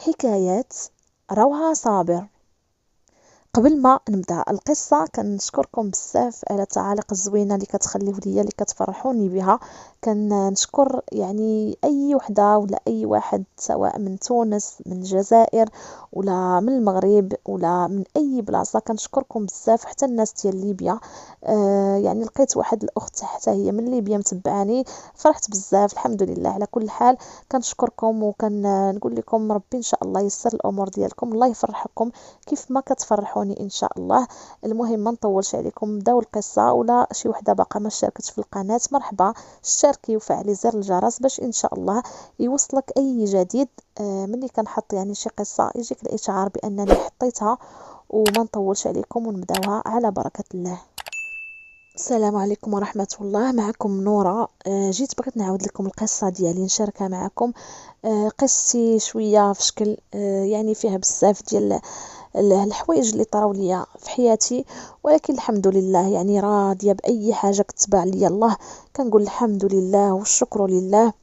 حكايات روعة صابر. قبل ما نبدا القصه كنشكركم بزاف على التعاليق الزوينه اللي كتخليو ليا اللي كتفرحوني بها. كنشكر يعني اي وحده ولا اي واحد، سواء من تونس، من الجزائر، ولا من المغرب، ولا من اي بلاصه. كنشكركم بزاف، حتى الناس ديال ليبيا. يعني لقيت واحد الاخت حتى هي من ليبيا متبعاني، فرحت بزاف. الحمد لله على كل حال. كنشكركم وكنقول لكم ربي ان شاء الله يسر الامور ديالكم، الله يفرحكم كيف ما كتفرحوني ان شاء الله. المهم ما نطولش عليكم، نبداو القصه. ولا شي وحده باقا ما شاركتش في القناه، مرحبا، اشتركي وفعلي زر الجرس باش ان شاء الله يوصلك اي جديد. ملي كنحط يعني شي قصه يجيك الاشعار بانني حطيتها. وما نطولش عليكم ونبداوها على بركه الله. السلام عليكم ورحمة الله، معكم نورة. جيت بغيت نعاود لكم القصة ديالي نشاركها معكم. قصتي شوية في شكل يعني فيها بزاف ديال الحوايج اللي طراو ليا في حياتي، ولكن الحمد لله يعني راضية بأي حاجة كتبع ليا الله. كنقول الحمد لله والشكر لله.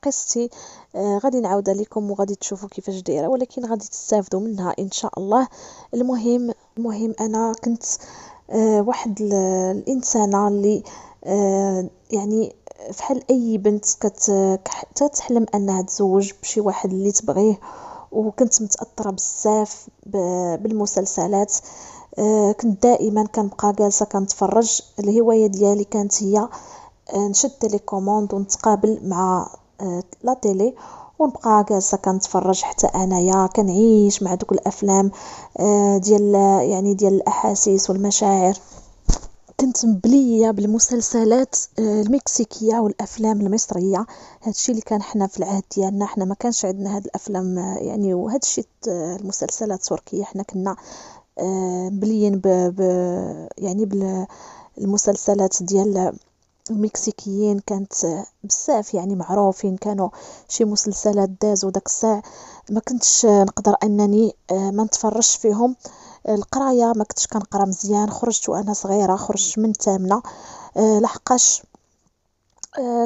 قصتي غادي نعاودها لكم وغادي تشوفوا كيفاش دايره، ولكن غادي تستافدوا منها ان شاء الله. المهم انا كنت واحد الانسانه اللي يعني فحال اي بنت كتحلم انها تزوج بشي واحد اللي تبغيه. وكنت متاثره بزاف بالمسلسلات. كنت دائما كنبقى جالسه كنتفرج. الهوايه ديالي كانت هي نشد تيليكوموند ونتقابل مع لا تيلي، ونبقى جالسه كنتفرج حتى انايا كنعيش مع دوك الافلام ديال يعني ديال الاحاسيس والمشاعر. كنت مبليه بالمسلسلات المكسيكيه والافلام المصريه. هادشي اللي كان حنا في العهد ديالنا، حنا ما كانش عندنا هاد الافلام يعني وهادشي المسلسلات التركيه. حنا كنا مبليين يعني بالمسلسلات ديال المكسيكيين. كانت بزاف يعني معروفين، كانوا شي مسلسلات دازوا داك الساعة. ما كنتش نقدر انني ما نتفرجش فيهم. القرايه ما كنتش كنقرا مزيان، خرجت وانا صغيره، خرجت من الثامنه لحقاش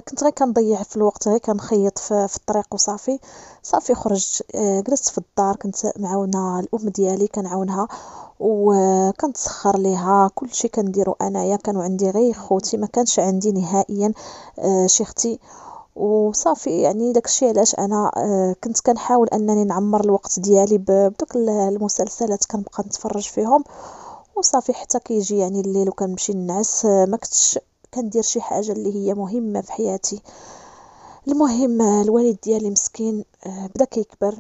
كنت غير كنضيع في الوقت، غير كنخيط في الطريق وصافي. صافي خرجت، جلست في الدار، كنت معاونه الام ديالي كنعاونها وكنتسخر ليها. كلشي كنديرو انايا. كانوا عندي غير خوتي، ما كانش عندي نهائيا شي اختي. وصافي يعني داكشي علاش انا كنت كنحاول انني نعمر الوقت ديالي بدوك المسلسلات، كنبقى نتفرج فيهم وصافي حتى كيجي يعني الليل وكنمشي ننعس. ما كنتش كندير شي حاجه اللي هي مهمه في حياتي. المهم الوالد ديالي مسكين بدا كيكبر.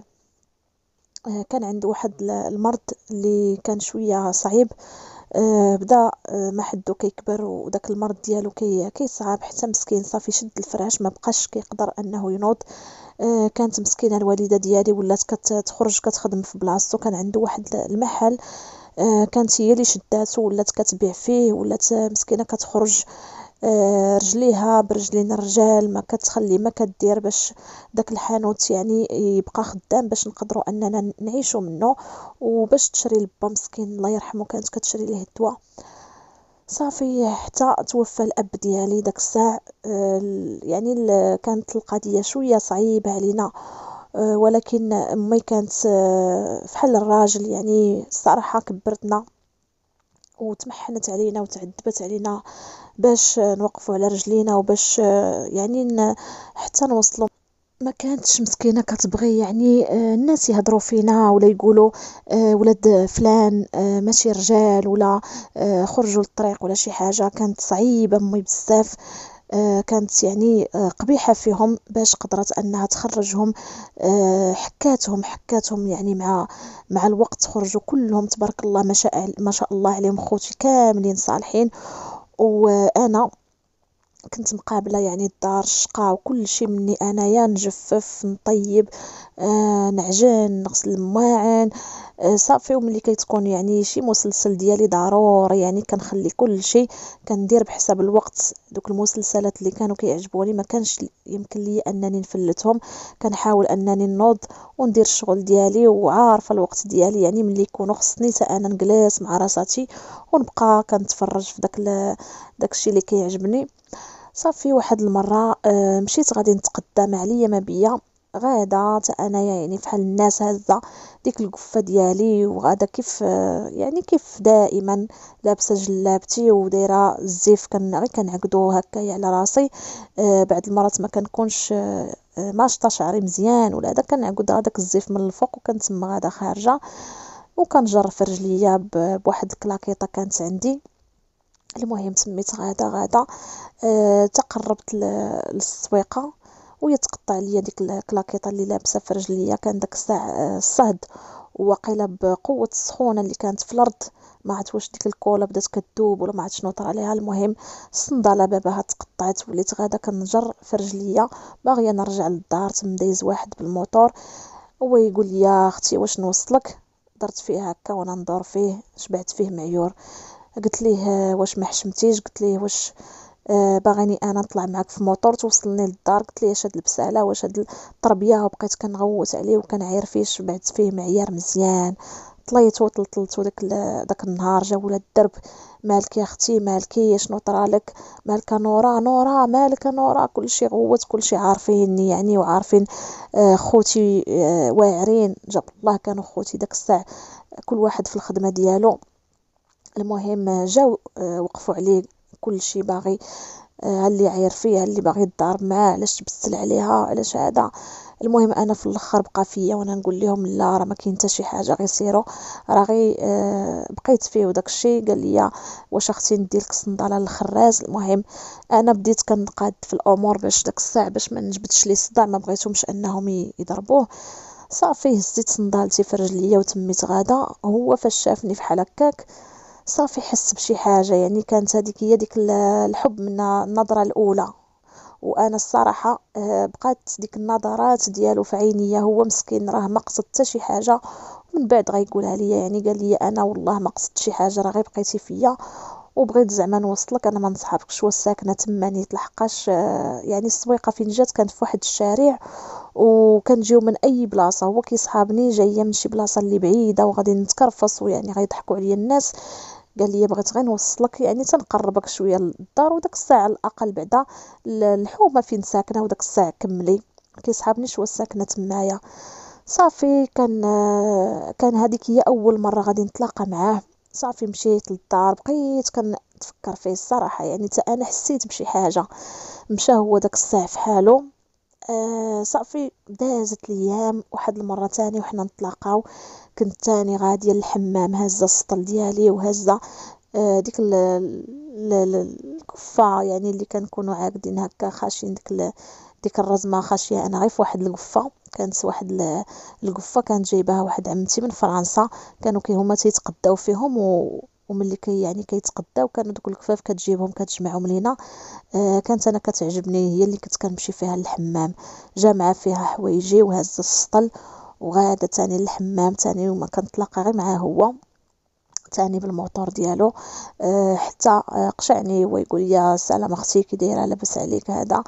كان عنده واحد المرض اللي كان شويه صعيب. بدا ما حدو كيكبر، وداك المرض ديالو كيصعب حتى مسكين صافي شد الفراش، ما بقاش كيقدر انه ينوض. كانت مسكينه الوالده ديالي ولات كتخرج كتخدم في بلاصتو. كان عنده واحد المحل، كانت هي اللي شداتو ولات كتبيع فيه، ولات مسكينه كتخرج رجليها برجلين الرجال، ما كتخلي ما كدير باش داك الحانوت يعني يبقى خدام باش نقدروا اننا نعيشوا منه، وباش تشري لبا مسكين الله يرحمه كانت كتشري ليه الدواء. صافي حتى توفى الاب ديالي داك الساعه. يعني كانت القضيه شويه صعيبه علينا. ولكن امي كانت فحال الراجل، يعني الصراحه كبرتنا وتمحنت علينا وتعذبت علينا باش نوقفوا على رجلينا وباش يعني حتى نوصلوا. ما كانتش مسكينه كتبغي يعني الناس يهضروا فينا ولا يقولوا ولاد فلان ماشي رجال، ولا خرجوا للطريق ولا شي حاجه. كانت صعيبه امي بزاف. كانت يعني قبيحة فيهم باش قدرت أنها تخرجهم. حكاتهم يعني مع الوقت خرجوا كلهم تبارك الله، ما شاء الله عليهم، خوتي كاملين صالحين. وأنا كنت مقابلة يعني الدار الشقا وكل شيء مني انايا، نجفف نطيب نعجن نغسل المواعن صافي. وملي كتكون يعني شي مسلسل ديالي ضروري يعني كنخلي كل شيء، كندير بحساب الوقت. دوك المسلسلات اللي كانوا كيعجبوني ما كانش يمكن لي انني نفلتهم. كنحاول انني نوض وندير الشغل ديالي وعارفه الوقت ديالي، يعني ملي يكونوا خصني حتى انا نجلس مع راساتي ونبقى كنتفرج في داكشي اللي كيعجبني. صافي واحد المره مشيت غادي نتقدى ما عليا ما بيا. غاده حتى انايا يعني فحال الناس هازه ديك القفه ديالي، وغاده كيف يعني كيف دائما لابسه جلابتي ودايره الزيف، غير كنعقدو هكايا على راسي. بعض المرات ما كنكونش ماشطه شعري مزيان ولا هذا، كنعقد هذاك الزيف من الفوق وكنتما غاده خارجه، وكنجر في رجليا بواحد الكلاكيطه كانت عندي. المهم تميت غاده تقربت للسويقه وهي تقطع ليا ديك الكلاكيطه اللي لابسه في رجليا. كان داك الساع الصهد وواقيلا بقوه السخونه اللي كانت في الارض، ما عرفت واش ديك الكولا بدات كدوب ولا ما عرفت شنو طرا عليها. المهم الصنداله باباها تقطعت، وليت غاده كنجر في رجليا باغيه نرجع للدار. تم دايز واحد بالموطور هو يقول لي اختي واش نوصلك؟ درت فيه هكا وانا ندور فيه، شبعت فيه معيور. قلت ليه واش ما حشمتيش؟ قلت ليه واش باغيني انا نطلع معاك في موطور توصلني للدار؟ قلت ليه اش هاد البساله واش هاد التربيه؟ وبقيت كنغوت عليه وكنعاير فيه، شبعت فيه معيار مزيان. طليت وطلطلت داك النهار جا ولاد الدرب: مالك يا اختي مالكي شنو طرالك؟ مالك نورا نورا مالك نورا؟ كلشي غوت، كلشي عارفيني يعني وعارفين خوتي واعرين. جاب الله كانوا خوتي داك الساعه كل واحد في الخدمه ديالو. المهم جاو وقفوا عليه كلشي باغي اللي عاير فيه، اللي باغي يتضارب معاه، علاش تبسل عليها، علاش هذا. المهم انا في الاخر بقى فيا وانا نقول لهم لا راه ما كاين حتى شي حاجه، غير سيروا. راه غير بقيت فيه وداك الشيء. قال لي واش اختي ندير لك صنداله للخراز؟ المهم انا بديت كنقاد في الامور باش داك الساعه باش ما نجبدش ليه صداع، ما بغيتهمش انهم يضربوه. صافي هزيت صندالتي في رجليا وتميت غاده. هو فاش شافني فحال هكاك صافي حس بشي حاجه، يعني كانت هذيك هي ديك الحب من النظره الاولى. وانا الصراحه بقات ديك النظرات ديالو في عينيا، هو مسكين راه ما قصد حتى شي حاجه. ومن بعد غيقولها ليا، يعني قال لي انا والله ما قصدت شي حاجه، راه غير بقيتي فيا وبغيت زعما نوصلك. انا ما نصحابكش والساكنه تما نيت لحقاش يعني السويقه فين جات كانت في واحد الشارع، وكنجيو من اي بلاصه. هو كيصحابني جايه من شي بلاصه اللي بعيده وغادي نتكرفص ويعني غيضحكوا عليا الناس. قال لي بغيت غير نوصلك يعني تنقربك شويه للدار، وداك الساعه على الاقل بعدا الحومه فين ساكنه، وداك الساعه كملي. كيسحابني شويه ساكنه تمايا. صافي كان هذيك هي اول مره غادي نتلاقى معاه. صافي مشيت للدار بقيت كنتفكر فيه الصراحه، يعني حتى انا حسيت بشي حاجه. مشى هو داك الساعه في حاله. صافي دازت الايام، واحد المره تاني وحنا نتلاقاو. كنت تاني غاديه للحمام، هازه السطل ديالي وهازه ديك القفه يعني اللي كنكونوا عاقدين هكا خاشين ديك الرزمه خاشيه انا غير في واحد القفه. كانت واحد القفه كانت جايباها واحد عمتي من فرنسا، كانوا هما تيتقداو فيهم وملي يعني كيتقداو كانوا دوك الكفاف كتجيبهم كتجمعهم لينا. كانت انا كتعجبني، هي اللي كنت كنمشي فيها للحمام، جامعه فيها حوايجي وهزه السطل وغاده تاني للحمام تاني، وما كنتلاقى غير معاه هو تاني بالموطور ديالو. حتى قشعني ويقول لي سلام اختي كي دايره لاباس عليك هذا.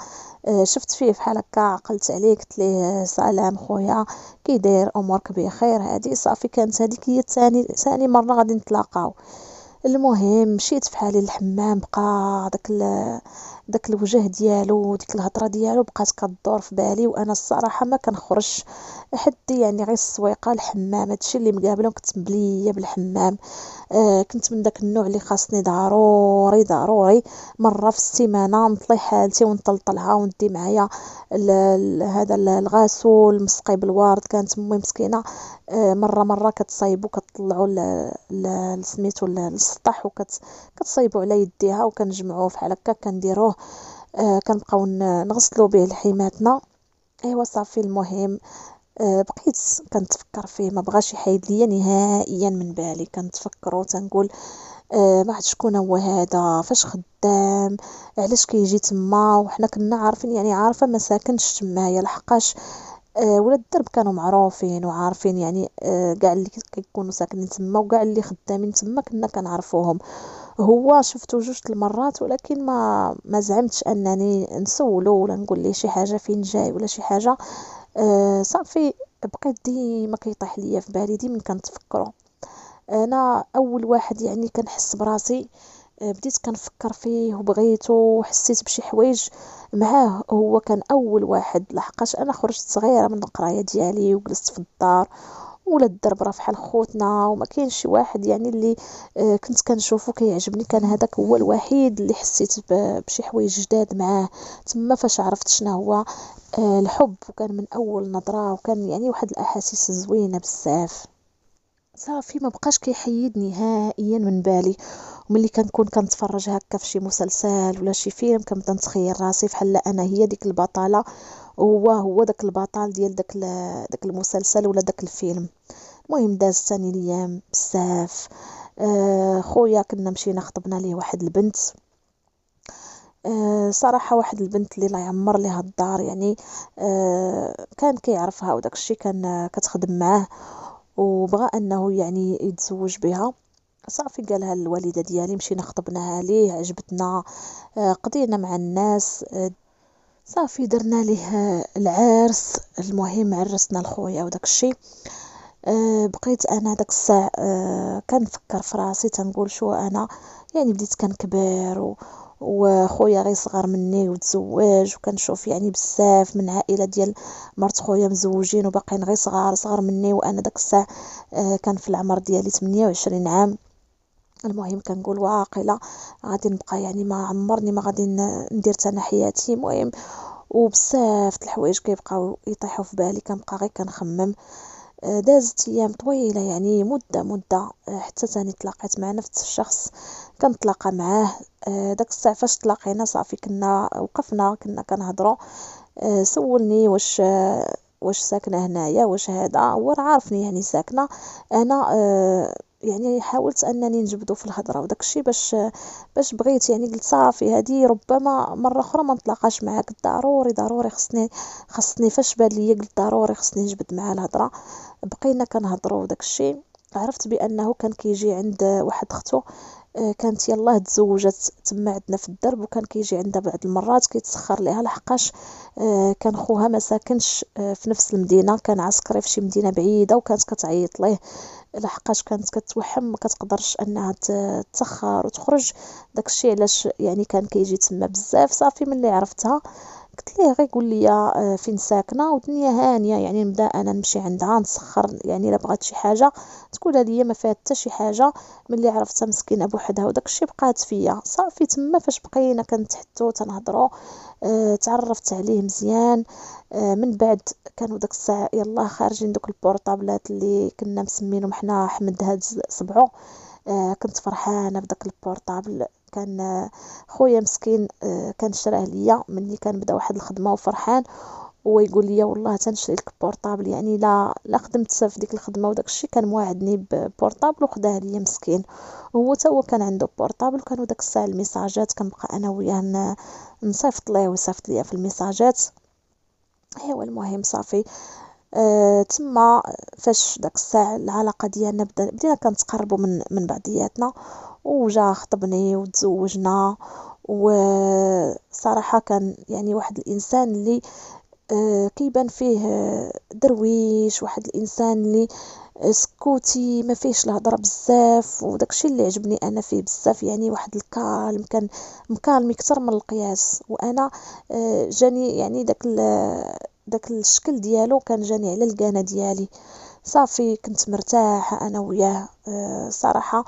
شفت فيه بحال هكا عقلت عليه قلت ليه سلام خويا كي داير امورك بخير. هذه صافي كانت هذيك هي ثاني مره غادي نتلاقاو. المهم مشيت فحالي للحمام، بقى داك الوجه ديالو وديك الهضره ديالو بقات كدور في بالي. وانا الصراحه ما كنخرج حد يعني غير السويقه الحمام، هادشي اللي مقابله كنت مبليه بالحمام. كنت من داك النوع اللي خاصني ضروري ضروري مره في السيمانه نطلي حالتي ونطلطلها وندي معايا هذا الغاسول مسقي بالوارد. كانت امي مسكينه مره كتصايبو كتطلعوا سميتو للسطح كتصايبو على يديها وكنجمعوه فحال هكا كنديروه. كنبقاو نغسلو به لحيماتنا. ايوا صافي المهم بقيت كنتفكر فيه، ما بغاش يحيد ليا نهائيا من بالي. كنتفكرو تنقول ما عرفت شكون هو هذا، فاش خدام، علاش كيجي تما. وحنا كنا عارفين يعني عارفه ما ساكنش تمايا لحقاش ولاد الدرب كانوا معروفين وعارفين يعني كاع اللي كيكونوا ساكنين تما وكاع اللي خدامين تما كنا كنعرفوهم. هو شفتو جوج المرات ولكن ما زعمتش انني نسولو ولا نقول ليه شي حاجه فين جاي ولا شي حاجه. صافي بقيت ديما كيطيح ليا في بالي ديما كنتفكرو. انا اول واحد يعني كنحس براسي بديت كنفكر فيه وبغيته وحسيت بشي حوايج معاه. هو كان اول واحد، لحقاش انا خرجت صغيره من القرايه ديالي وجلست في الدار، ولا الدرب راه فحال خوتنا وما كاينش شي واحد يعني اللي كنت كنشوفو كيعجبني. كان هذاك هو الوحيد اللي حسيت بشي حوايج جداد معاه. تما فاش عرفت شنو هو الحب، وكان من اول نظره، وكان يعني واحد الاحاسيس زوينه بزاف. صافي ما بقاش كيحيدني نهائيا من بالي. وملي كنكون كنتفرج هكا في شي مسلسل ولا شي فيلم، كنبدا نتخيل راسي بحال انا هي ديك البطله، وهو داك البطل ديال داك المسلسل ولا داك الفيلم. المهم داز تاني الايام بزاف. خويا كنا مشينا خطبنا ليه واحد البنت. صراحة واحد البنت اللي لا يعمر ليها الدار يعني. كان كيعرفها وداك الشي، كان كتخدم معاه وبغى انه يعني يتزوج بها. صافي قالها الوالدة ديالي، مشينا خطبناها ليه، عجبتنا. قضينا مع الناس. صافي درنا ليه العرس. المهم عرسنا لخويا وداك الشي. بقيت انا داك الساع كنفكر في راسي، تنقول شو انا يعني بديت كنكبر وخويا غير صغر مني وتزوج، وكنشوف يعني بزاف من عائله ديال مرت خويا مزوجين وباقيين غير صغار مني، وانا داك الساع كان في العمر ديالي 28 عام. المهم كنقول واقيلا غادي نبقى يعني ما عمرني ما غادي ندير تانا حياتي. المهم وبزاف د الحوايج كيبقاو يطيحوا في بالي، كنبقى غير كنخمم. دازت ايام طويله يعني مده حتى تاني تلاقيت مع نفس الشخص، كنتلاقى معاه. داك الساعه فاش تلاقينا صافي كنا وقفنا كنا كنهضروا. سولني واش ساكنه هنايا، واش هذا هو راه عارفني يعني ساكنه. انا يعني حاولت انني نجبدو في الهضره وداك الشيء باش بغيت يعني قلت صافي هذه ربما مره اخرى ما نتلاقاش معاك، ضروري خصني فاش بان ليا قلت ضروري خصني نجبد معاه الهضره. بقينا كنهضروا وداك الشيء. عرفت بانه كان كيجي عند واحد اختو، كانت يلاه تزوجت تما عندنا في الدرب، وكان كيجي عندها بعض المرات كيتسخر ليها لحقاش كان خوها ما ساكنش في نفس المدينه، كان عسكري في شي مدينه بعيده، وكانت كتعيط ليه لحقاش كانت كتوحم ما كتقدرش انها تسخر وتخرج. داكشي علاش يعني كان كيجي تما بزاف. صافي ملي عرفتها قلت ليه غير قول لي فين ساكنه ودنيا هانيه، يعني نبدا انا نمشي عندها نسخر، يعني الا بغات شي حاجه تقولها ليا ما فيها حتى شي حاجه. ملي عرفتها مسكينه بوحدها وداك الشيء بقات فيا. صافي تما فاش بقينا كنتحدثوا تنهضروا. تعرفت عليه مزيان. من بعد كانوا داك الساعه يلاه خارجين دوك البورطابلات اللي كنا مسمينهم حنا احمد هاز صبعو. كنت فرحانه بداك البورطابل. كان خويا مسكين كان شراه ليا ملي كان بدا واحد الخدمه وفرحان، ويقول لي والله تنشري لك بورطابل، يعني لا خدمت في ديك الخدمه وداك الشيء كان موعدني ببورطابل وخداه ليا مسكين. وهو تا هو كان عنده بورطابل، وكانوا داك الساعه الميساجات كنبقى انا وياه نصيفط ليه ويصيفط ليا في الميساجات. ايوا المهم صافي. تما فاش داك الساعة العلاقة ديالنا بدينا كنتقربوا من بعضياتنا، وجا خطبني وتزوجنا. وصراحة كان يعني واحد الانسان اللي كيبان فيه درويش، واحد الانسان اللي سكوتي ما فيهش الهضره بزاف، وداكشي اللي عجبني انا فيه بزاف، يعني واحد الكالم، كان مكالم اكثر من القياس. وانا جاني يعني داك الشكل ديالو كان جاني على القانا ديالي. صافي كنت مرتاحه انا وياه صراحه.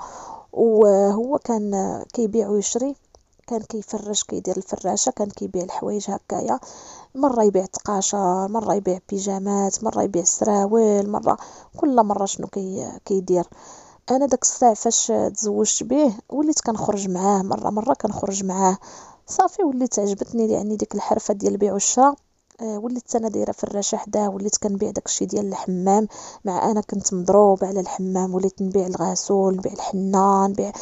وهو كان كيبيع ويشري، كان كيفرش كيدير الفراشه، كان كيبيع الحوايج هكايا. مرة يبيع تقاشر، مرة يبيع بيجامات، مرة يبيع سراويل، كل مرة شنو كيدير. انا داك الساعة فاش تزوجت به وليت كنخرج معاه مرة كنخرج معاه. صافي وليت عجبتني يعني ديك الحرفة ديال البيع والشراء. وليت انا دايره فراشه حداه، وليت كنبيع داكشي ديال الحمام. مع انا كنت مضروبه على الحمام، وليت نبيع الغسول، نبيع الحنه، نبيع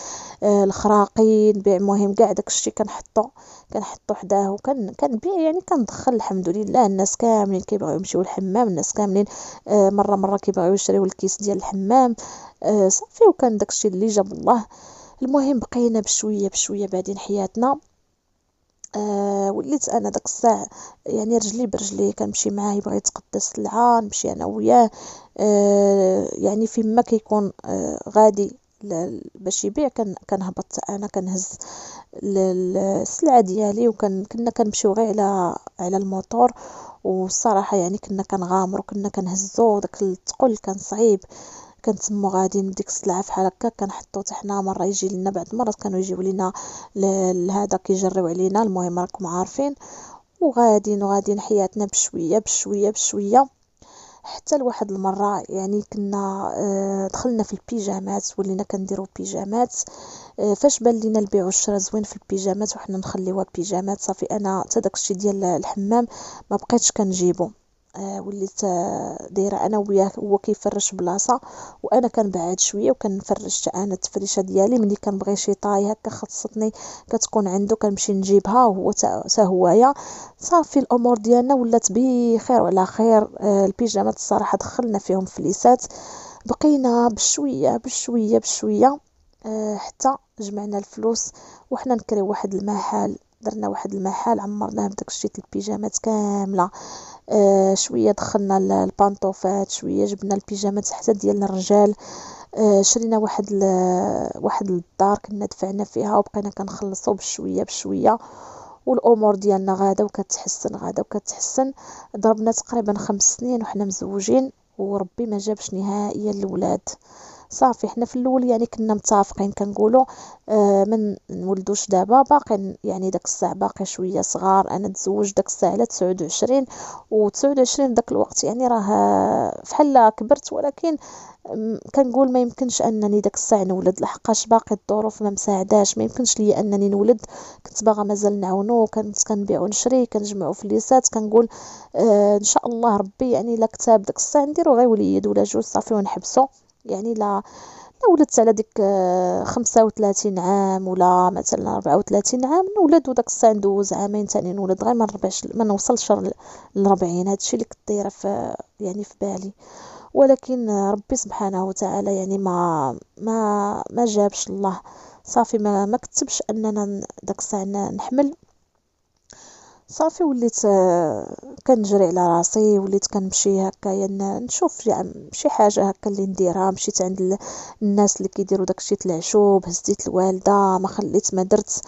الخراقي، نبيع المهم كاع داكشي كنحطو حداه، كنبيع يعني كندخل الحمد لله. الناس كاملين كيبغيو يمشيو للحمام، الناس كاملين مره كيبغيو يشريو الكيس ديال الحمام. صافي وكان داكشي اللي جاب الله. المهم بقينا بشويه بعدين حياتنا. وليت انا داك الساعه يعني رجلي برجلي كنمشي معاه، يبغي يتقدى السلعه نمشي انا وياه. يعني فيما كيكون غادي باش يبيع، كنهبط انا كنهز السلعه ديالي، كنا كنمشيو غير على الموطور. والصراحه يعني كنا كنغامروا، كنا كنهزو داك الثقل، كان صعيب. كنتمو غاديين بديك السلعه فحال هكا، كنحطو حتى مره يجي لنا، بعض المرات كانوا يجيو لينا لهذا كيجريو علينا. المهم راكم عارفين، وغاديين حياتنا بشويه بشويه بشويه، حتى لواحد المره يعني كنا دخلنا في البيجامات، ولينا كنديرو بيجامات. فاش بان لينا البيع والشراء زوين في البيجامات وحنا نخليوها بيجامات، صافي انا حتى داكشي ديال الحمام ما بقيتش كنجيبو. وليت دايره انا وياه، هو كيفرش بلاصه وانا كنبعد شويه وكنفرش حتى انا التفريشه ديالي. ملي كنبغي شي طاي هكا خاصتني كتكون عنده، كنمشي نجيبها وهو تا هوايا. صافي الامور ديالنا ولات بخير وعلى خير. البيجامات الصراحه دخلنا فيهم فليسات، بقينا بشويه بشويه بشويه حتى جمعنا الفلوس وحنا نكريو واحد المحل. درنا واحد المحل عمرناه بداك الشيء البيجامات كامله. شويه دخلنا البانطوفات، شويه جبنا البيجامات حتى ديال الرجال. شرينا واحد الدار كنا دفعنا فيها، وبقينا كنخلصوا بشويه بشويه، والامور ديالنا غاده وكتحسن غاده وكتحسن. ضربنا تقريبا 5 سنين وحنا مزوجين، وربي ما جابش نهائيا الولاد. صافي حنا في الاول يعني كنا متفقين كنقولوا من نولدوش دابا، باقي يعني داك الساعه باقي شويه صغار. انا تزوج داك الساعه على 29 و29 داك الوقت يعني راه فحال كبرت، ولكن كنقول ما يمكنش انني داك الساعه نولد، لحقاش باقي الظروف ما مساعداش. ما يمكنش ليا انني نولد، كنت باغا مازال نعاونو، كنت كنبيع ونشري، كنجمعوا فليسات، كنقول ان شاء الله ربي يعني لا كتاب داك الساعه نديرو غير وليد ولا جوج صافي ونحبسو. يعني لا ولدت على ديك 35 عام ولا مثلا 34 عام نولد، وداك الساعه ندوز عامين تاني نولد، غير ما نوصلش ل40. هادشي اللي كنت دايره في يعني في بالي. ولكن ربي سبحانه وتعالى يعني ما جابش الله. صافي ما كتبش اننا داك الساعه نحمل. صافي وليت كنجري على راسي، وليت كنمشي هكايا نشوف شي حاجه هكا اللي نديرها. مشيت عند الناس اللي كيديروا داكشي العشوب، هزيت الوالده، ما خليت ما درت.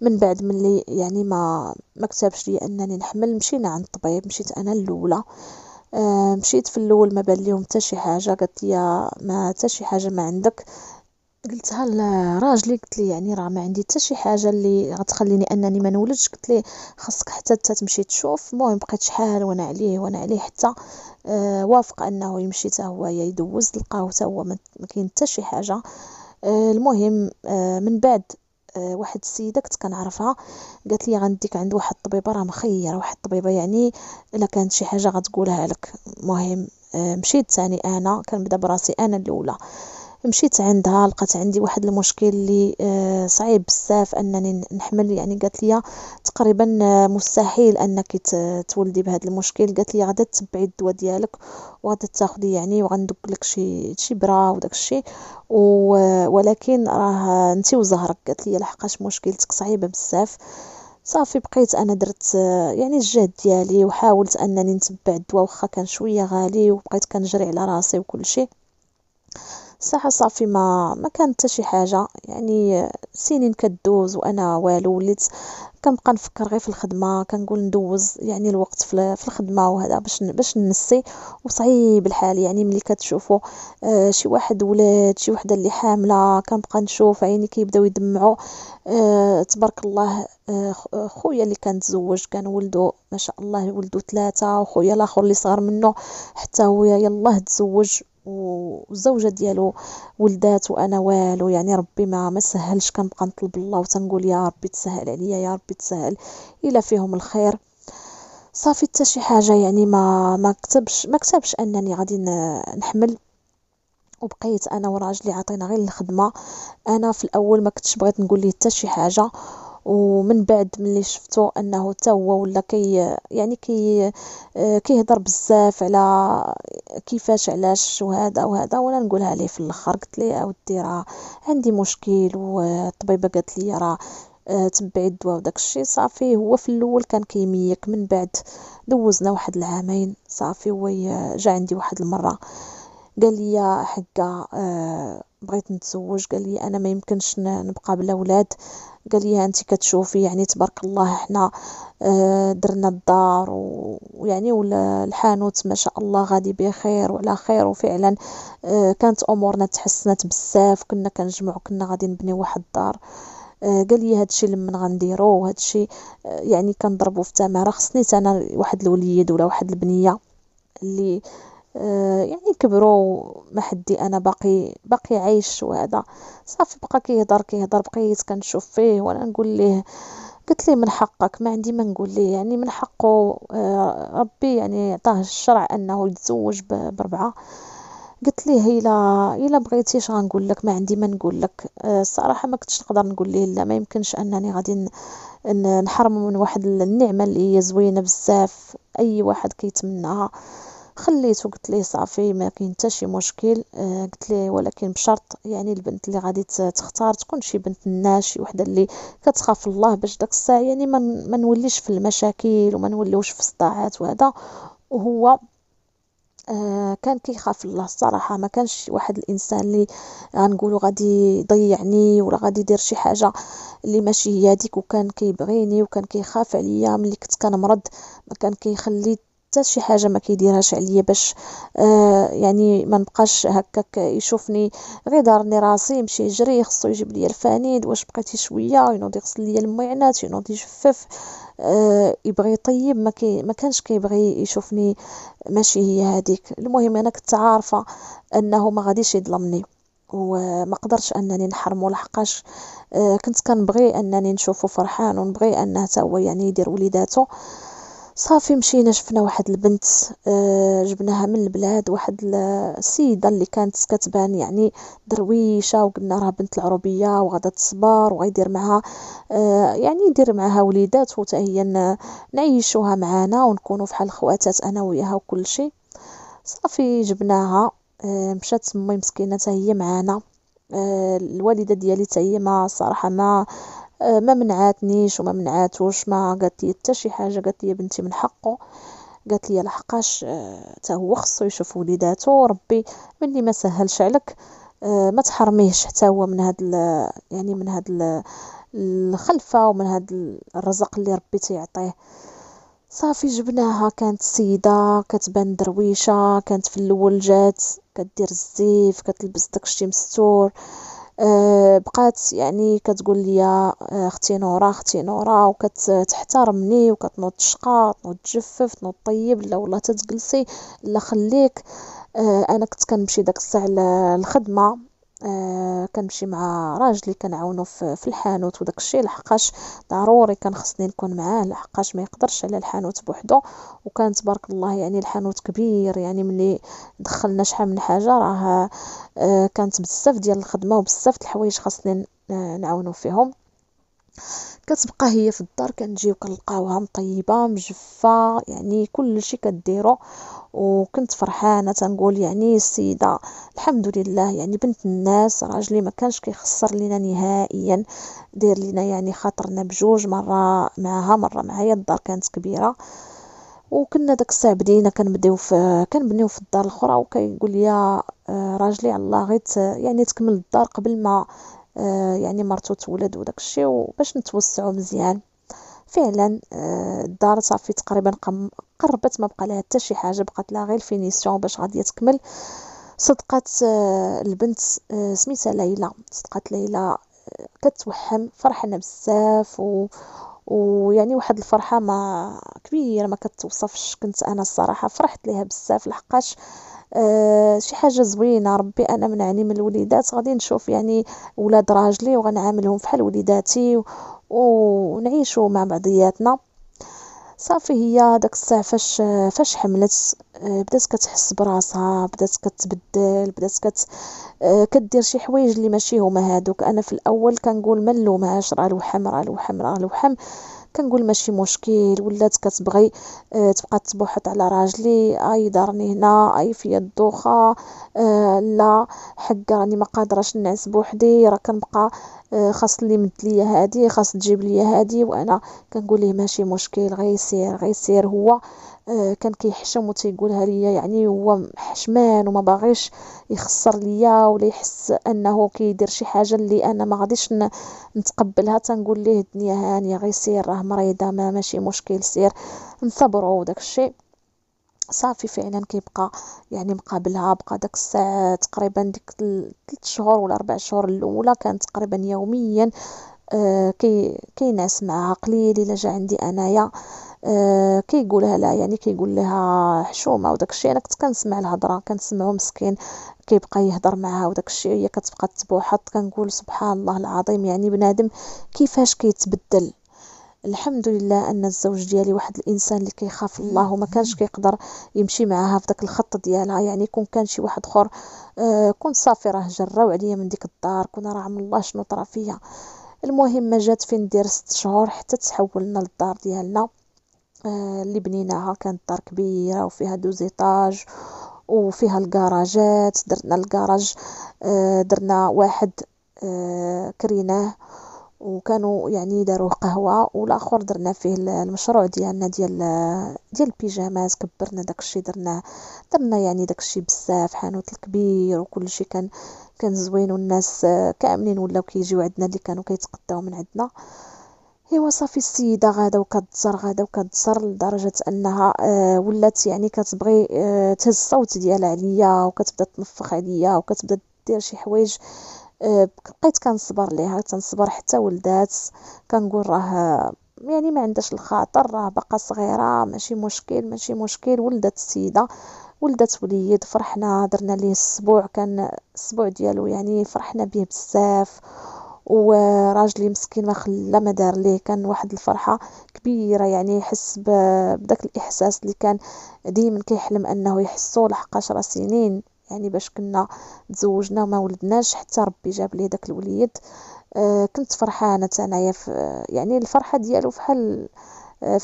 من بعد ملي يعني ما كتبش لي انني نحمل، مشينا عند الطبيب. مشيت انا الاولى، مشيت في الاول ما بان ليهم حتى شي حاجه، قالت لي ما حتى شي حاجه ما عندك. قلتها لراجلي، قلت لي يعني راه ما عندي حتى شي حاجه اللي غتخليني انني ما نولدش. قلت لي خاصك حتى تمشي تشوف. المهم بقيت شحال وانا عليه حتى وافق انه يمشي حتى هو يدوز، لقاه حتى هو ما كاين حتى شي حاجه. المهم من بعد واحد السيده كنت كنعرفها قالت لي غنديك عند واحد الطبيبه راه مخيره، واحد الطبيبه يعني الا كانت شي حاجه غتقولها لك. المهم مشيت ثاني، انا كنبدا براسي انا الاولى. مشيت عندها، لقات عندي واحد المشكل اللي صعيب بزاف انني نحمل. يعني قالت لي تقريبا مستحيل انك تولدي بهذا المشكل. قالت لي غادا تتبعي الدواء ديالك وغادا تاخدي يعني، وغندق لك شي برا وداك الشيء، ولكن راه انت وزهرك. قالت لي لحقاش مشكلتك صعيبه بزاف. صافي بقيت انا درت يعني الجهد ديالي، وحاولت انني نتبع الدواء واخا كان شويه غالي، وبقيت كنجري على راسي وكل شيء. صح صافي ما كانت حتى شي حاجه. يعني سنين كدوز وانا والو. وليت كنبقى نفكر غير في الخدمه، كنقول ندوز يعني الوقت في الخدمه وهذا باش ننسي. وصعيب الحال يعني ملي كتشوفوا شي واحد ولاد، شي وحده اللي حامله، كنبقى نشوف عيني كيبداو يدمعوا. تبارك الله. خويا اللي كان تزوج كان ولدو ما شاء الله، ولدو 3، وخويا الاخر اللي صغر منه حتى هو يلاه تزوج، والزوجه ديالو ولدات وانا والو. يعني ربي ما سهلش. كنبقى نطلب الله وتنقول يا ربي تسهل عليا، يا ربي تسهل الى فيهم الخير. صافي حتى شي حاجه يعني ما كتبش انني غادي نحمل. وبقيت انا وراجلي عطينا غير الخدمه. انا في الاول ما كنتش بغيت نقول ليه حتى شي حاجه، ومن بعد ملي شفتو انه حتى هو ولا يعني كيهضر بزاف على كيفاش علاش وهذا وهذا، وانا نقولها ليه في الاخر. قلت ليه اودي راه عندي مشكل، والطبيبه قالت لي راه تبعي الدواء وداك الشيء. صافي هو في الاول كان كيميك، من بعد دوزنا واحد العامين. صافي هو جا عندي واحد المره قال لي حقا بغيت نتزوج، قال لي انا ما يمكنش نبقى بلا ولاد. قال لي انت كتشوفي يعني تبارك الله احنا درنا الدار ويعني ولا الحانوت ما شاء الله غادي بخير وعلى خير. وفعلا كانت امورنا تحسنت بزاف، كنا كنجمعوا كنا غادي نبنيو واحد الدار. قال لي هادشي لمن غنديرو وهادشي يعني كنضربو في تماره. خصني انا واحد الوليد ولا واحد البنيه اللي يعني كبروا ما حدي، انا باقي عايش. وهذا صافي بقى كيهضر بقيت كنشوف فيه وانا نقول ليه. قلت ليه من حقك، ما عندي ما نقول ليه، يعني من حقه ربي يعني عطاه الشرع انه يتزوج بربعه. قلت ليه الا بغيتيش غنقول لك، ما عندي ما نقول لك. الصراحه ما كنتش نقدر نقول ليه لا، ما يمكنش انني غادي نحرمه من واحد النعمه اللي هي زوينه بزاف اي واحد كيتمناها. خليته قلت ليه صافي ما كاين حتى شي مشكل. قلت ليه ولكن بشرط يعني البنت اللي غادي تختار تكون شي بنت الناس، شي وحده اللي كتخاف الله، باش داك الساعه يعني ما نوليش في المشاكل وما نوليوش في الصداعات وهذا. وهو كان كيخاف الله الصراحه، ما كانش واحد الانسان اللي غنقولوا غادي يضيعني ولا غادي يدير شي حاجه اللي ماشي هي هذيك. وكان كيبغيني وكان كيخاف عليا ملي كنت كنمرض، ما كان كيخلي حتى شي حاجه ما كيديرهاش عليا باش يعني ما نبقاش هكاك يشوفني غير دارني راسي يمشي يجري خصو يجيب لي الفانيد، واش بقيتي شويه ينوض يغسل لي المعينات ينوض يجفف. يبغي يطيب، ما كانش كيبغي يشوفني ماشي هي هذيك. المهم انا كنت عارفه انه ما غاديش يظلمني وما قدرش انني نحرمه، لحقاش كنت كنبغي انني نشوفه فرحان ونبغي انه حتى هو يعني يدير وليداتو. صافي مشينا شفنا واحد البنت، جبناها من البلاد، واحد السيده اللي كانت كتبان يعني درويشه، وقلنا راه بنت العروبيه وغادا تصبر وغيدير معها يعني يدير معها وليدات وتا هي نعيشوها معانا ونكونوا فحال خواتات انا وياها وكل شيء. صافي جبناها مشات امي مسكينه تا هي معانا. الوالده ديالي تا هي ما صراحه ما منعاتنيش وما منعاتوش، ما قالت لي حتى شي حاجه. قالت لي بنتي من حقه، قالت لي لحقاش حتى هو خصو يشوف وليداتو، ربي ملي ما سهلش عليك ما تحرميهش حتى هو من هاد يعني من هاد الخلفه ومن هاد الرزق اللي ربي تيعطيه. صافي جبناها، كانت السيده كتبان درويشه، كانت في الاول جات كدير الزيف كتلبس داكشي مستور. بقات يعني كتقول لي اختي نورا اختي نورا، وكتحترمني وكتنوض تشقى تنوض تجفف تنوض طيب، لا والله تتجلسي لا خليك. انا كنت كنمشي داك الساعه الخدمه، كنمشي مع راجلي كنعاونو في الحانوت وداك الشيء، لحقاش ضروري كان خصني نكون معاه لحقاش ما يقدرش على الحانوت بوحدو. وكان تبارك الله يعني الحانوت كبير، يعني ملي دخلنا شحال من حاجه راه كانت بزاف ديال الخدمه وبزاف د الحوايج خاصني نعاونو فيهم. كتبقى هي في الدار كنجيو كنلقاوها مطيبه مجفه يعني كل شيء كديرو. وكنت فرحانه تنقول يعني السيده الحمد لله يعني بنت الناس. راجلي ما كانش كيخسر لينا نهائيا، دير لينا يعني خاطرنا بجوج، مره معها مره معايا. الدار كانت كبيره وكنا داك الساعه بدينا كنبنيو في الدار الاخرى. وكيقول لي راجلي على الله غير يعني تكمل الدار قبل ما يعني مرتو تولد وداك الشيء وباش نتوسعوا مزيان. فعلا الدار صافي تقريبا قربت ما بقى لها حتى شي حاجه، بقات لها غير الفينيسيون باش غادي تكمل. صدقات البنت سميتها ليلى، صدقات ليلى كتوحم، فرحنا بزاف ويعني واحد الفرحه ما كبيره ما كتوصفش. كنت انا الصراحه فرحت ليها بزاف لحقاش شي حاجه زوينه. ربي انا منعني من الوليدات، غادي نشوف يعني ولاد راجلي وغنعاملهم فحال وليداتي ونعيشوا مع بعضياتنا. صافي هي داك الساعه فاش حملت بدات كتحس براسها، بدات كتبدل، بدات كدير شي حوايج اللي ماشي هما هادوك. انا في الاول كنقول ما نلومهاش، راه الوحم راه الوحم راه الوحم، كنقول ماشي مشكل. ولات كتبغي تبقى تبوحط على راجلي، اي دارني هنا اي فيا الدوخه، لا حق راني ما قادراش نعس بوحدي، راه كنبقى خاص اللي مد ليا هادي، خاص تجيب ليا هادي. وانا كنقول ليه ماشي مشكل غيسير غيسير. هو كان كيحشم وتيقولها ليا، يعني هو حشمان وما باغيش يخسر ليا ولا يحس انه كيدير شي حاجه اللي انا ما غاديش نتقبلها. تنقول ليه الدنيا هانيه، غير سير، راه مريضه، ماشي مشكل، سير نصبروا وداك الشيء. صافي فعلا كيبقى يعني مقابلها، بقى داك الساعة تقريبا ديك 3 شهور ولا 4 شهور الاولى كانت تقريبا يوميا كينعس معها قليل الا جا عندي انايا. كيقولها لا، يعني كيقول لها حشومه وداك الشيء. انا كنت كنسمع الهضره، كنسمعو مسكين كيبقى يهضر معها وداك الشيء، هي كتبقى تبوحط. كنقول سبحان الله العظيم، يعني بنادم كيفاش كيتبدل. الحمد لله ان الزوج ديالي واحد الانسان اللي كيخاف الله، وما كانش كيقدر يمشي معاها في داك الخط ديالها. يعني كون كان شي واحد اخر كنت صافي راه جراو عليا من ديك الدار، كنا راه عم الله شنو طرا فيا. المهم ما جات فين ندير 6 شهور حتى تحولنا للدار ديالنا اللي بنيناها. كانت دار كبيره وفيها 2 ايطاج وفيها الكراجات. درنا الكراج، درنا واحد كريناه، وكانوا يعني داروه قهوة، والاخر درنا فيه المشروع ديالنا ديال البيجامات. كبرنا داكشي، درنا يعني داكشي بزاف، حانوت الكبير وكل شيء كان زوين. والناس كاملين ولاو كيجيو عندنا، اللي كانوا كيتقداو من عندنا. ايوا صافي السيده غادا وكتزر لدرجه انها ولات يعني كتبغي تهز الصوت ديالها عليا، وكتبدا تنفخ عليا، وكتبدا دير شي حوايج. بقيت كنصبر ليها، تنصبر حتى ولدات. كنقول راه يعني ما عندهاش الخاطر، راه باقا صغيره، ماشي مشكل ماشي مشكل. ولدت السيده، ولدت وليد، فرحنا، درنا ليه السبوع، كان السبوع ديالو يعني فرحنا به بزاف. وراجلي مسكين ما خلا ما دار ليه، كان واحد الفرحه كبيره، يعني يحس بداك الاحساس اللي كان ديما كيحلم انه يحسو. لحق 10 سنين يعني باش كنا تزوجنا وما ولدناش حتى ربي جاب لي داك الوليد. كنت فرحانه انايا يعني الفرحه ديالو فحال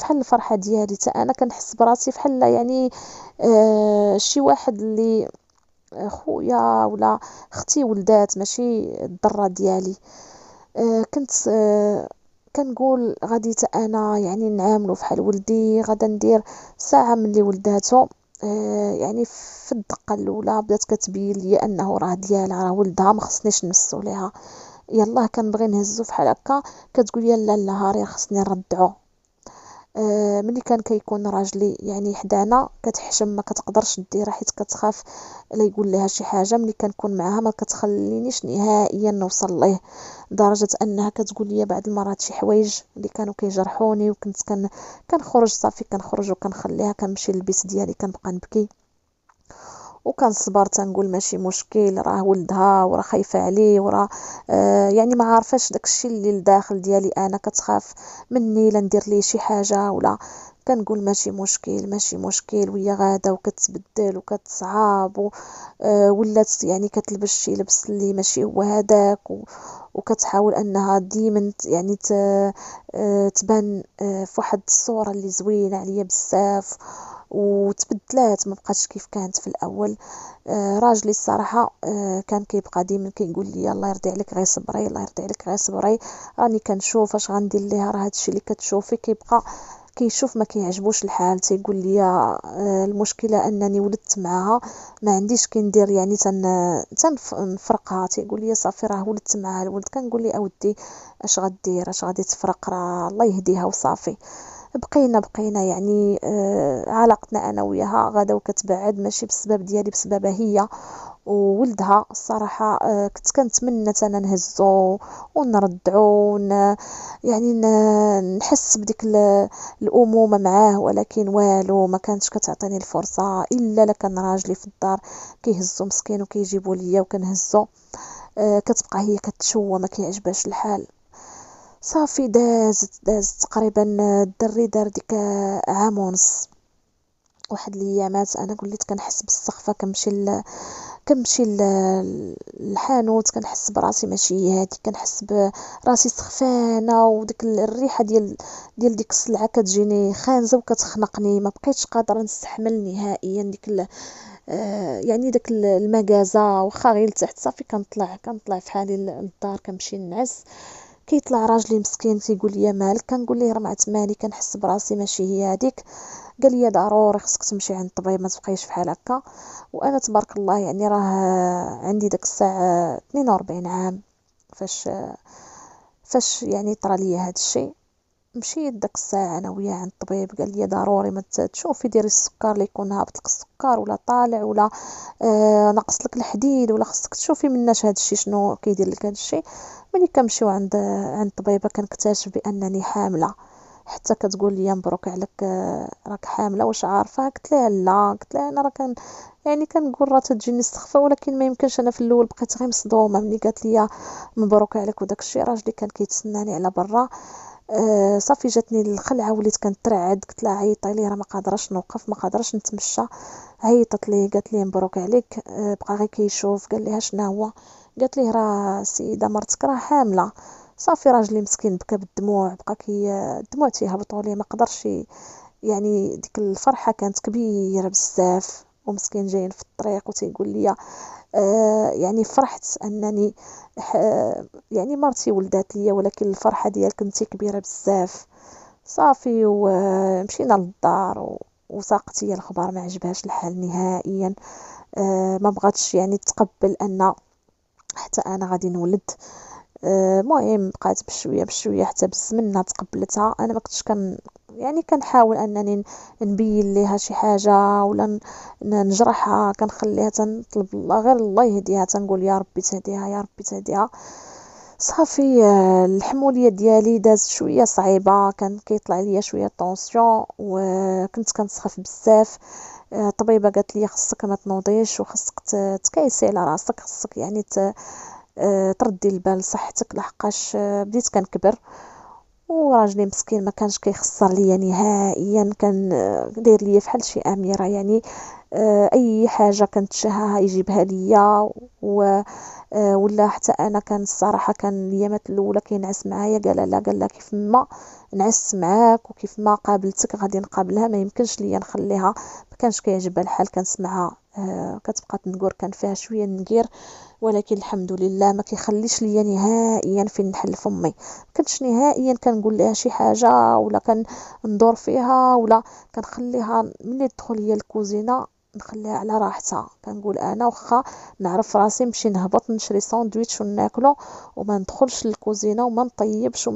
الفرحه ديالي. حتى انا كنحس براسي فحال يعني شي واحد اللي خويا ولا اختي ولدات، ماشي الضره ديالي. كنت كنقول غادي حتى انا يعني نعاملو فحال ولدي. غادا ندير ساعه ملي ولداتو يعني في الدقه الاولى بدات كتبين لي انه راه ديالها، راه ولدها، ما خصنيش نمسو ليها. يلاه كنبغي نهزو فحال هكا، كتقول لي لا لا هاري خصني نردعو. ملي كان كيكون راجلي يعني حدانا كتحشم، ما كتقدرش ديرها حيت كتخاف لا يقول لها شي حاجه. ملي كنكون معاها ما كتخلينيش نهائيا نوصل ليه، لدرجه انها كتقول لي بعض المرات شي حوايج اللي كانوا كيجرحوني. وكنت كنخرج، صافي كنخرج وكنخليها، كنمشي للبيت ديالي كنبقى نبكي وكنصبر. تنقول ماشي مشكل، راه ولدها وراه خايفه عليه، وراه يعني ما عارفاش داكشي اللي لداخل ديالي انا، كتخاف مني لا ندير ليه شي حاجه ولا. كنقول ماشي مشكل ماشي مشكل. وهي غاده وكتبدل وكتصعاب ولات يعني كتلبس شي لبس اللي ماشي هو هذاك، وكتحاول انها ديما يعني تبان في واحد الصوره اللي زوينه عليا بزاف. وتبدلات، ما بقاتش كيف كانت في الاول. راجلي الصراحه كان كيبقى ديما كيقول لي الله يرضي عليك غير صبري، الله يرضي عليك غير صبري، راني كنشوف اش غندير ليها، راه هادشي اللي كتشوفي. كيبقى كيشوف ما كيعجبوش الحال، تيقول لي المشكله انني ولدت معها، ما عنديش كندير يعني تنفرقها. تيقول لي صافي راه ولدت معها الولد. كنقول لي اودي اش غدير، اش غادي تفرق، راه الله يهديها وصافي. بقينا يعني علاقتنا انا وياها غادا وكتبعد، ماشي بسبب ديالي، بسببها هي وولدها. الصراحه كنت كنتمنى انا نهزو ونردعو يعني نحس بديك الامومه معاه، ولكن والو، ما كانتش كتعطيني الفرصه الا لكان راجلي في الدار كيهزو مسكين وكيجيبو ليا وكنهزو. كتبقى هي كتشوى، ما كيعجبهاش الحال. صافي دازت تقريبا الدري دار ديك عام ونص. واحد الايامات انا وليت كنحس بالسخفه، كنمشي للحانوت، كنحس براسي ماشي هادي، كنحس براسي سخفانه، وديك الريحه ديال ديك السلعه كتجيني خانزه وكتخنقني. ما بقيتش قادره نستحمل نهائيا ديك يعني داك المكازه. واخا غير لتحت صافي كنطلع في حالي للدار، كنمشي نعس. كيطلع راجلي مسكين تيقول لي مالك، كنقول ليه راه ما عتماني، كنحس براسي ماشي هي هذيك. قال لي ضروري خصك تمشي عند الطبيب، ما تبقايش بحال هكا. وانا تبارك الله يعني راه عندي داك الساعه 42 عام فاش يعني طرا ليا هذا الشيء. مشيت داك الساعه انا وياه عند الطبيب، قال لي ضروري ما تشوفي ديري السكر، لا يكون هابط لك السكر ولا طالع ولا ناقص لك الحديد، ولا خصك تشوفي مناش هذا الشيء شنو كيدير لك هذا الشيء. ملي كنمشيو عند الطبيبه كنكتشف بانني حامله. حتى كتقول لي مبروك عليك، راك حامله، واش عارفه؟ قلت لها لا، قلت لها انا راه يعني كنقول راه تجيني السخفه، ولكن ما يمكنش. انا في الاول بقيت غير مصدومه ملي قالت لي مبروك عليك وداك الشيء. راجلي كان كيتسناني على برا. صافي جاتني الخلعه، وليت كنترعد. قلت لها عيطي لي، راه ما قادراش نوقف، ما قادراش نتمشى. عيطت لي قالت لي مبروك عليك. بقى غير كيشوف. قال لها شنو هو؟ قالت ليه راه السيده مرتك راه حامله. صافي راجلي مسكين بكى بالدموع، بقى الدموع تيهبطوا ليه، ما قدرش يعني ديك الفرحه كانت كبيره بزاف. ومسكين جايين في الطريق وتيقول لي يعني فرحت انني ح... يعني مرتي ولدات ليا، ولكن الفرحه ديال كنتي كبيره بزاف. صافي ومشينا للدار وساقت هي الخبر، ما عجبهاش الحال نهائيا. ما بغاتش يعني تقبل ان حتى انا غادي نولد. المهم بقات بشويه بشويه حتى بالزمن تقبلتها. انا ما كنتش يعني كنحاول انني نبين ليها شي حاجه ولا نجرحها. كنخليها تنطلب الله، غير الله يهديها، تنقول يا ربي تهديها يا ربي تهديها. صافي الحموليه ديالي دازت شويه صعيبه، كان كيطلع ليا شويه طونسيون وكنت كنسخف بزاف. الطبيبه قالت لي خصك ما تنوضيش، وخصك تكايسي على راسك، خصك يعني تردي البال صحتك، لحقاش بديت كنكبر. وراجلي مسكين ما كانش كيخسر ليا نهائيا، كان داير ليا فحال شي اميره يعني. اي حاجه كنت شهاها يجيبها ليا. و ولا حتى انا كان الصراحه كان اليامات الاولى كينعس معايا. قال لا، قال لها كيف ما نعس معاك وكيف ما قابلتك غادي نقابلها، ما يمكنش ليا نخليها. ما كانش كيعجبها الحال كنسمعها كتبقى تنقر، كان فيها شويه نقير. ولكن الحمد لله ما كيخليش ليا نهائيا فين نحل فمي. ما كنتش نهائيا كنقول لها شي حاجه ولا كندور فيها، ولا كنخليها ملي تدخل هي الكوزينه نخليها على راحتها. كنقول انا واخا نعرف راسي نمشي نهبط نشري ساندويتش وناكلو، وما ندخلش للكوزينه وما نطيبش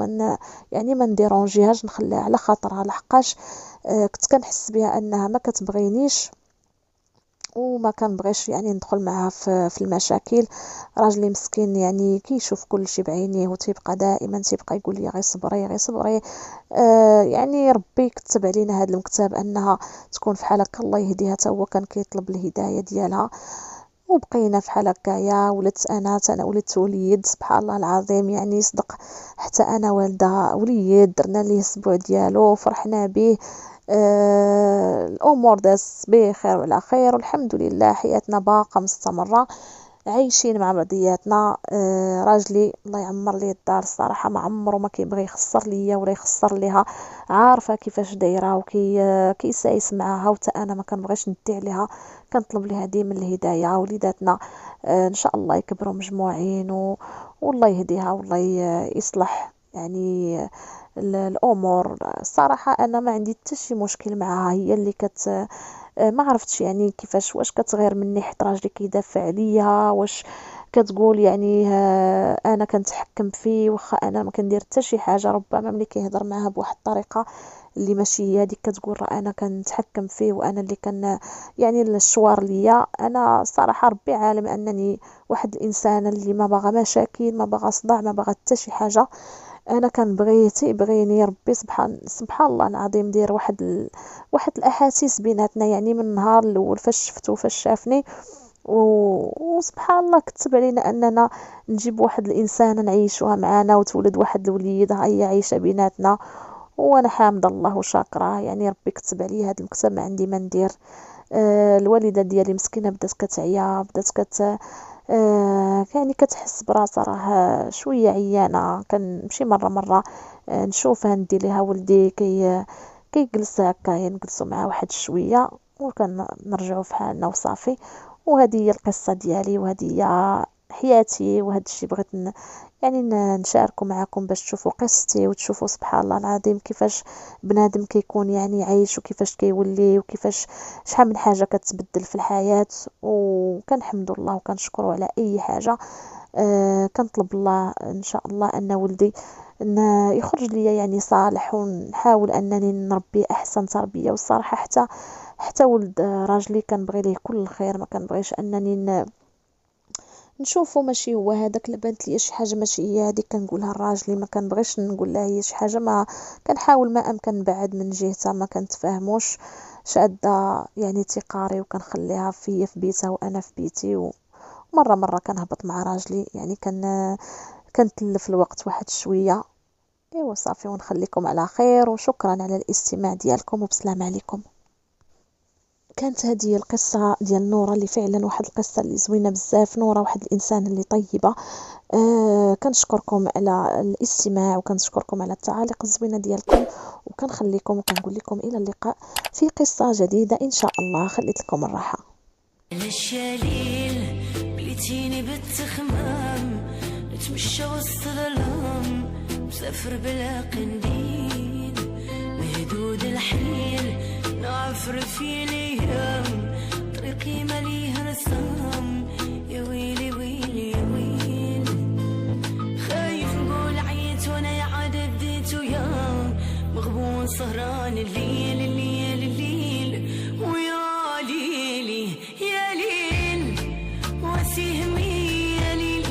يعني ما نديرونجيهاش، نخليها على خاطرها. لحقاش كنت كنحس بها انها ما كتبغينيش، وما كنبغيش يعني ندخل معاها في المشاكل. راجلي مسكين يعني كيشوف كل شيء بعينيه، وتيبقى دائما تيبقى يقول لي غير صبري غير صبري. يعني ربي كتب علينا هذا المكتاب انها تكون فحال هكا. الله يهديها، تا هو كان كيطلب الهدايه ديالها. وبقينا فحال هكايا. ولدت انا ولدت وليد سبحان الله العظيم، يعني صدق. حتى انا والده وليد، درنا ليه الاسبوع ديالو، فرحنا به. الامور دازت بخير وعلى خير، والحمد لله حياتنا باقا مستمره، عايشين مع بعضياتنا. راجلي الله يعمر ليه الدار، الصراحه ما عمره ما كيبغي يخسر ليا ولا يخسر ليها. عارفه كيفاش دايره كيسايس معاها، وتا انا ما كنبغيش ندي عليها. كنطلب ليها ديما الهدايه. وليداتنا ان شاء الله يكبروا مجموعين والله يهديها والله يصلح يعني الامور. الصراحه انا ما عندي حتى شي مشكل معها، هي اللي ما عرفتش يعني كيفاش، واش كتغير مني حيت راجلي كيدافع عليا، واش كتقول يعني انا كنتحكم فيه واخا انا ما كندير حتى شي حاجه. ربما ملي كيهضر معاها بواحد الطريقه اللي ماشي هي هذيك، كتقول راه انا كنتحكم فيه وانا اللي يعني الشوار ليا. انا الصراحه ربي عالم انني واحد الانسان اللي ما باغا مشاكل، ما باغا صداع، ما باغا حتى شي حاجه. انا كنبغي تيبغيني ربي. سبحان الله العظيم، دير واحد الاحاسيس بيناتنا يعني من النهار الاول فاش شفتو فاش شافني. وسبحان الله كتب علينا اننا نجيب واحد الانسان نعيشوها معنا، وتولد واحد الوليد، ها هي عايشه بيناتنا. وانا حامده الله وشاكره، يعني ربي كتب عليا هذا المكتب، ما عندي ما ندير. الوالده ديالي مسكينه بدات كتعيا، بدات يعني كتحس براسها راه شويه عيانه. كنمشي مره نشوفها، ندير ليها ولدي كيجلس هكا، نجلسوا معاه واحد شويه وكنرجعوا في حالنا وصافي. وهذه هي القصه ديالي، وهذه هي حياتي. وهذا الشيء بغيت يعني نشاركه معكم باش تشوفوا قصتي وتشوفوا سبحان الله العظيم كيفاش بنادم كيكون يعني عايش وكيفاش كيولي وكيفاش شحال من حاجة كتبدل في الحياة. وكنحمد الله وكنشكره على اي حاجة. كنطلب الله ان شاء الله ان ولدي يخرج لي يعني صالح، ونحاول انني نربيه احسن تربية. والصراحة حتى ولد راجلي كنبغي ليه كل الخير، ما كنبغيش انني نشوفه ماشي هو هذاك. لبانت لي شي حاجه ماشي هي هذيك كنقولها لراجلي، ما كنبغيش نقول لها هي شي حاجه ما كنحاول ما امكن نبعد من جهتها ما كنتفاهموش. شاده يعني تقاري وكنخليها في بيتها وانا في بيتي. ومره كنهبط مع راجلي يعني كنتلف الوقت واحد شويه. ايوا صافي، ونخليكم على خير وشكرا على الاستماع ديالكم وبسلام عليكم. كانت هذه القصة ديال نورة اللي فعلا واحد القصة اللي زوينة بزاف. نورة واحد الإنسان اللي طيبة. كنشكركم على الاستماع وكنشكركم على التعاليق الزوينة ديالكم، وكنخليكم وكنقول لكم إلى اللقاء في قصة جديدة إن شاء الله. خليت لكم الراحة. الشليل بليتيني بالتخمام، نتمشى وسط الظلام، مسافر بلا قنديل، مهدود الحيل نعفر في الايام، طريقي مليه رسام. يا ويلي ويلي يا ويل، خايف نقول عيت وانا يا عاد بديت ويا مغبون سهران الليل الليل الليل. ويا ليلي يا ليل وسيهمي يا ليل،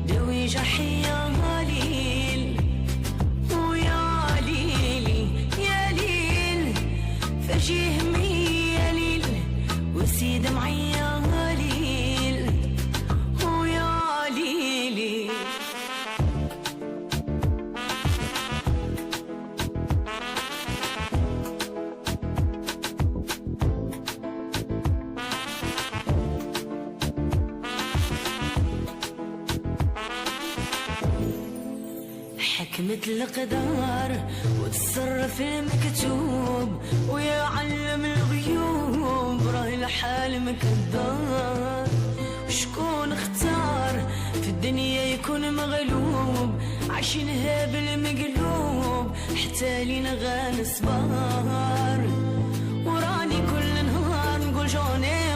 دوي جرحي يا ليل. ويا ليلي يا ليل فجيهمي يا ليل، وسيد معي يا ليل. ويا ليلي حكمة القدر وتصرف المكتوب، ويا علم الغيوب راه الحال مكدار. شكون اختار في الدنيا يكون مغلوب، عايشينها بالمقلوب حتى لين غانصبار. وراني كل نهار نقول جوني